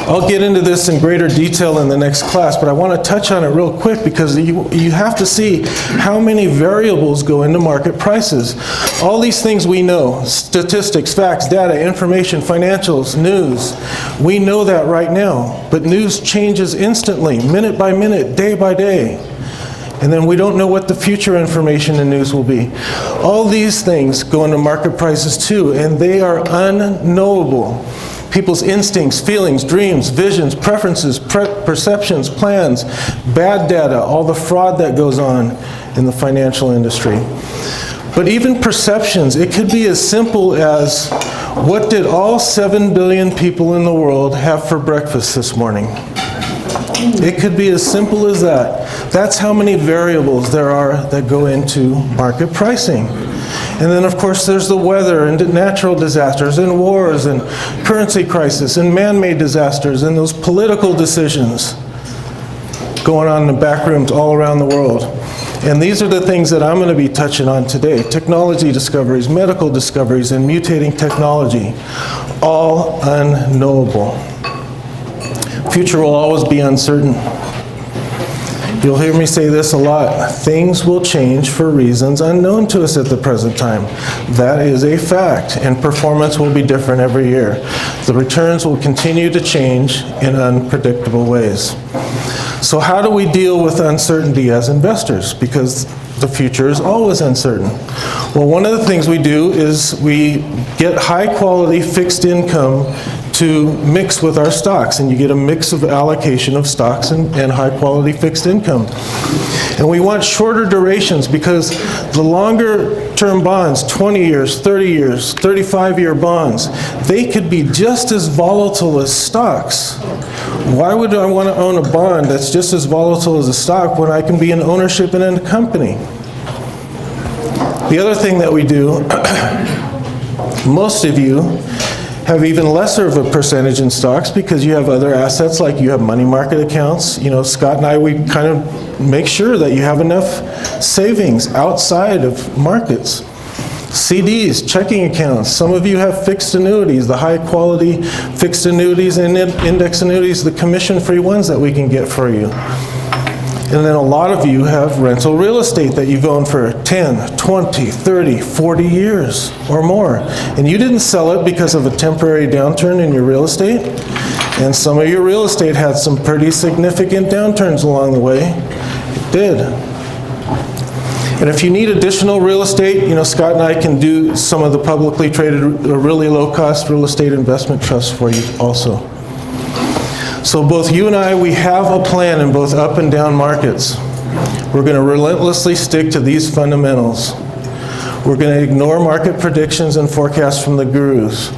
I'll get into this in greater detail in the next class, but I want to touch on it real quick because you have to see how many variables go into market prices. All these things we know, statistics, facts, data, information, financials, news, we know that right now, but news changes instantly, minute by minute, day by day. And then we don't know what the future information and news will be. All these things go into market prices too, and they are unknowable. People's instincts, feelings, dreams, visions, preferences, perceptions, plans, bad data, all the fraud that goes on in the financial industry. But even perceptions, it could be as simple as, what did all 7 billion people in the world have for breakfast this morning? It could be as simple as that. That's how many variables there are that go into market pricing. And then, of course, there's the weather and natural disasters and wars and currency crisis and man-made disasters and those political decisions going on in the back rooms all around the world. And these are the things that I'm going to be touching on today. Technology discoveries, medical discoveries, and mutating technology. All unknowable. Future will always be uncertain. You'll hear me say this a lot. Things will change for reasons unknown to us at the present time. That is a fact, and performance will be different every year. The returns will continue to change in unpredictable ways. So how do we deal with uncertainty as investors? Because the future is always uncertain. Well, one of the things we do is we get high quality fixed income to mix with our stocks, and you get a mix of allocation of stocks and high quality fixed income. And we want shorter durations because the longer term bonds, 20 years, 30 years, 35-year bonds, they could be just as volatile as stocks. Why would I want to own a bond that's just as volatile as a stock when I can be in ownership in a company? The other thing that we do, most of you have even lesser of a percentage in stocks because you have other assets, like you have money market accounts. You know, Scott and I, we kind of make sure that you have enough savings outside of markets. CDs, checking accounts. Some of you have fixed annuities, the high quality fixed annuities and index annuities, the commission-free ones that we can get for you. And then a lot of you have rental real estate that you've owned for 10, 20, 30, 40 years or more. And you didn't sell it because of a temporary downturn in your real estate. And some of your real estate had some pretty significant downturns along the way. It did. And if you need additional real estate, you know, Scott and I can do some of the publicly traded, really low-cost real estate investment trusts for you also. So both you and I, we have a plan in both up and down markets. We're going to relentlessly stick to these fundamentals. We're going to ignore market predictions and forecasts from the gurus.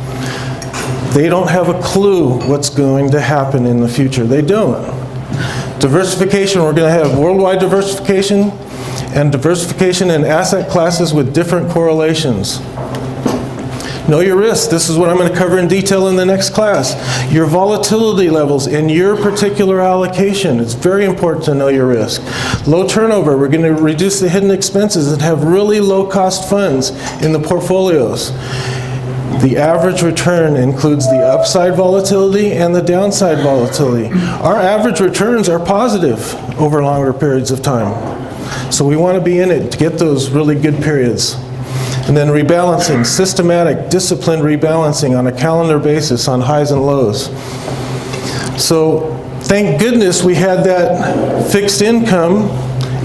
They don't have a clue what's going to happen in the future. They don't. Diversification, we're going to have worldwide diversification and diversification in asset classes with different correlations. Know your risk. This is what I'm going to cover in detail in the next class. Your volatility levels in your particular allocation. It's very important to know your risk. Low turnover. We're going to reduce the hidden expenses and have really low cost funds in the portfolios. The average return includes the upside volatility and the downside volatility. Our average returns are positive over longer periods of time. So we want to be in it to get those really good periods. And then rebalancing, systematic, disciplined rebalancing on a calendar basis on highs and lows. So thank goodness we had that fixed income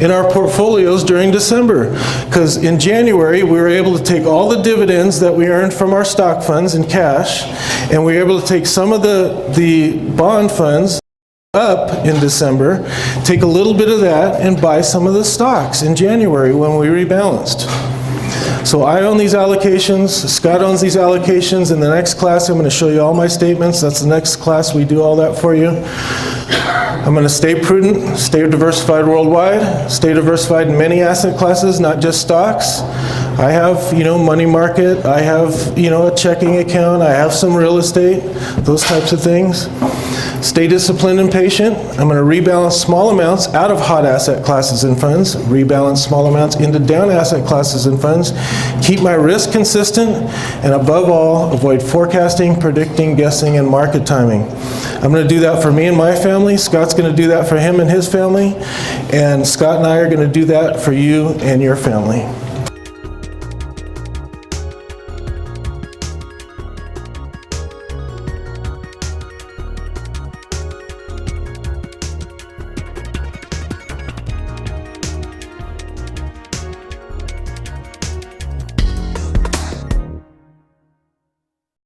in our portfolios during December, because in January we were able to take all the dividends that we earned from our stock funds in cash, and we were able to take some of the bond funds up in December, take a little bit of that and buy some of the stocks in January when we rebalanced. So I own these allocations, Scott owns these allocations. In the next class I'm going to show you all my statements. That's the next class, we do all that for you. I'm going to stay prudent, stay diversified worldwide, stay diversified in many asset classes, not just stocks. I have, money market, I have, a checking account, I have some real estate, those types of things. Stay disciplined and patient. I'm going to rebalance small amounts out of hot asset classes and funds, rebalance small amounts into down asset classes and funds, keep my risk consistent, and above all, avoid forecasting, predicting, guessing, and market timing. I'm going to do that for me and my family. Scott's going to do that for him and his family. And Scott and I are going to do that for you and your family.